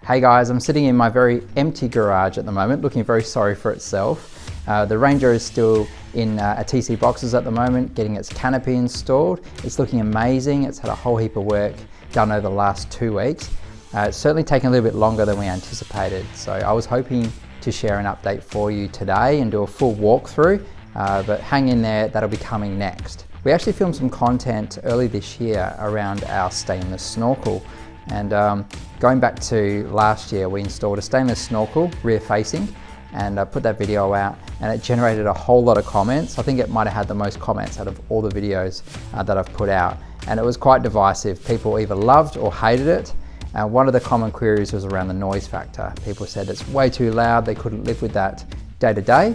Hey guys, I'm sitting in my very empty garage at the moment, looking very sorry for itself. The Ranger is still in a TC boxes at the moment, getting its canopy installed. It's looking amazing. It's had a whole heap of work done over the last 2 weeks. It's certainly taken a little bit longer than we anticipated. So I was hoping to share an update for you today and do a full walkthrough, but hang in there, that'll be coming next. We actually filmed some content early this year around our stainless snorkel. And going back to last year, we installed a stainless snorkel rear facing and put that video out, and it generated a whole lot of comments. I think it might have had the most comments out of all the videos that I've put out. And it was quite divisive. People either loved or hated it. One of the common queries was around the noise factor. People said it's way too loud, they couldn't live with that day to day.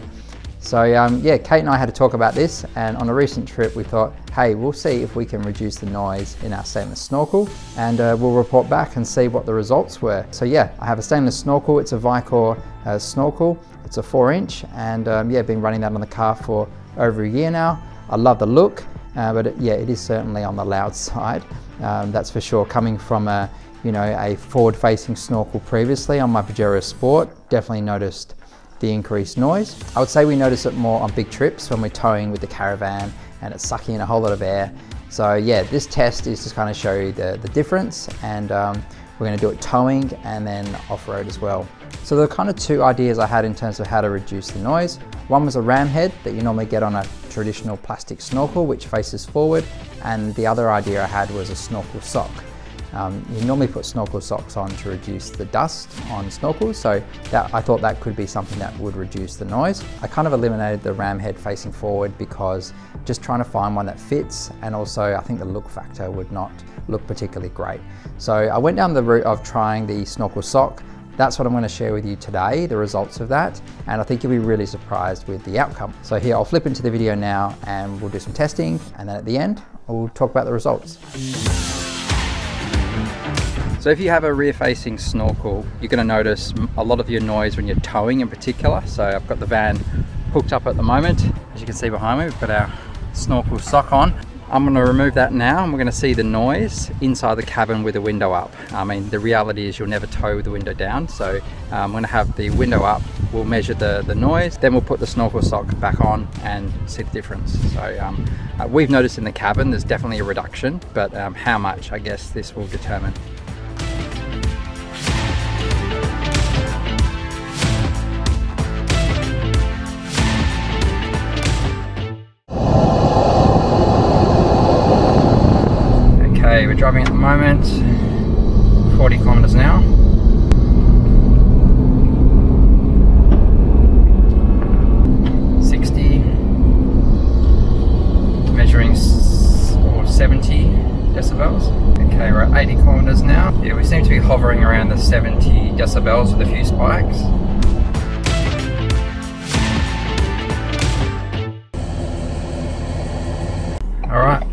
So yeah, Kate and I had to talk about this, and on a recent trip we thought, hey, we'll see if we can reduce the noise in our stainless snorkel, and we'll report back and see what the results were. So yeah, I have a stainless snorkel. It's a Vicor snorkel. It's a 4-inch, and yeah, been running that on the car for over a year now. I love the look, but it is certainly on the loud side. That's for sure. Coming from a forward-facing snorkel previously on my Pajero Sport, definitely noticed the increased noise. I would say we notice it more on big trips when we're towing with the Caravan and it's sucking in a whole lot of air. So yeah, this test is to kind of show you the difference, and we're going to do it towing and then off-road as well. So there are kind of two ideas I had in terms of how to reduce the noise. One was a ram head that you normally get on a traditional plastic snorkel which faces forward, and the other idea I had was a snorkel sock. You normally put snorkel socks on to reduce the dust on snorkels, so I thought that could be something that would reduce the noise. I kind of eliminated the ram head facing forward because just trying to find one that fits, and also I think the look factor would not look particularly great. So I went down the route of trying the snorkel sock. That's what I'm going to share with you today, the results of that, and I think you'll be really surprised with the outcome. So here, I'll flip into the video now and we'll do some testing, and then at the end, we'll talk about the results. So if you have a rear-facing snorkel, you're going to notice a lot of your noise when you're towing in particular. So I've got the van hooked up at the moment. As you can see behind me, we've got our snorkel sock on. I'm going to remove that now, and we're going to see the noise inside the cabin with the window up. I mean, the reality is you'll never tow with the window down, so I'm going to have the window up. We'll measure the noise, then we'll put the snorkel sock back on and see the difference. So we've noticed in the cabin there's definitely a reduction, but how much, I guess this will determine. Okay, we're driving at the moment 40 kilometers an hour. Measuring 70 decibels. Okay, we're at 80 kilometers now. Yeah, we seem to be hovering around the 70 decibels with a few spikes. All right,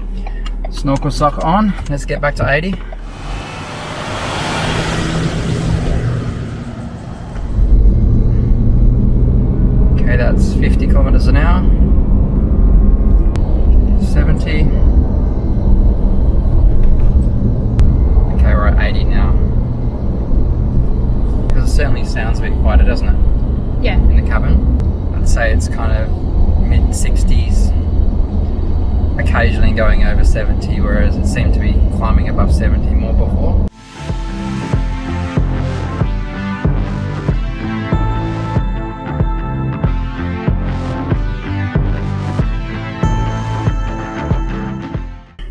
snorkel sock on. Let's get back to 80. Okay, that's 50 kilometers an hour. 70. Okay, we're at 80 now. Because it certainly sounds a bit quieter, doesn't it? Yeah. In the cabin. I'd say it's kind of mid-60s, occasionally going over 70, whereas it seemed to be climbing above 70 more before.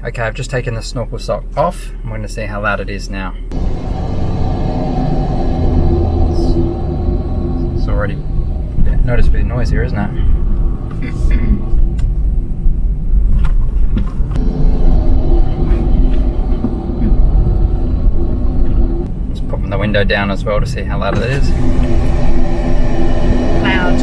Okay, I've just taken the snorkel sock off. I'm going to see how loud it is now. It's already noticeably noisier, isn't it? Just popping the window down as well to see how loud it is. Loud.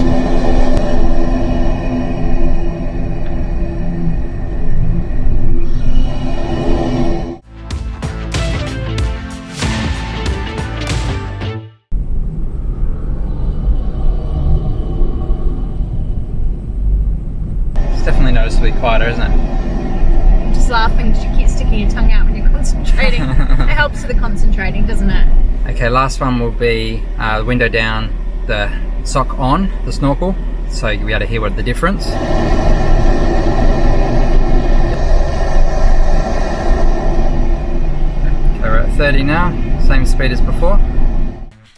Definitely noticeably quieter, isn't it? Just laughing because you keep sticking your tongue out when you're concentrating. It helps with the concentrating, doesn't it? Okay, last one will be the window down, the sock on, the snorkel, so you'll be able to hear what the difference. Okay, we're at 30 now, same speed as before.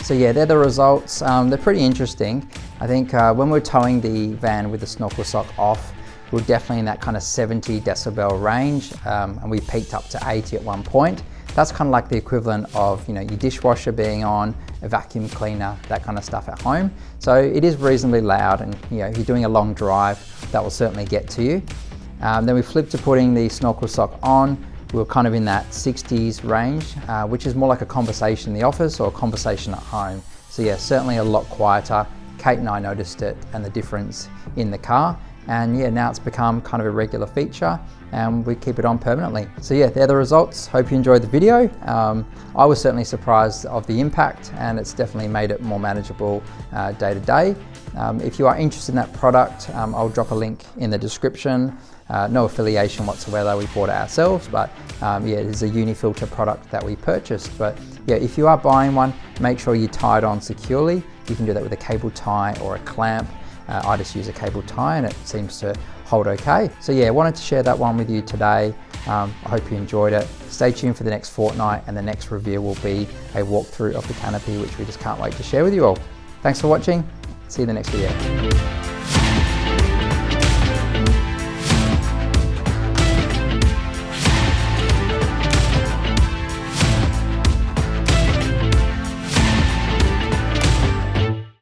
So yeah, they're the results. They're pretty interesting. I think when we're towing the van with the snorkel sock off, we're definitely in that kind of 70 decibel range, and we peaked up to 80 at one point. That's kind of like the equivalent of, you know, your dishwasher being on, a vacuum cleaner, that kind of stuff at home. So it is reasonably loud, and you know, if you're doing a long drive, that will certainly get to you. Then we flipped to putting the snorkel sock on. We were kind of in that 60s range, which is more like a conversation in the office or a conversation at home. So yeah, certainly a lot quieter. Kate and I noticed it and the difference in the car. And yeah, now it's become kind of a regular feature and we keep it on permanently. So yeah, they're the results. Hope you enjoyed the video. I was certainly surprised of the impact, and it's definitely made it more manageable day to day. If you are interested in that product, I'll drop a link in the description. No affiliation whatsoever, we bought it ourselves, but yeah, it is a Unifilter product that we purchased. But yeah, if you are buying one, make sure you tie it on securely. You can do that with a cable tie or a clamp. I just use a cable tie and it seems to hold okay. So yeah, wanted to share that one with you today. I hope you enjoyed it. Stay tuned for the next fortnight, and the next review will be a walkthrough of the canopy, which we just can't wait to share with you all. Thanks for watching. See you in the next video.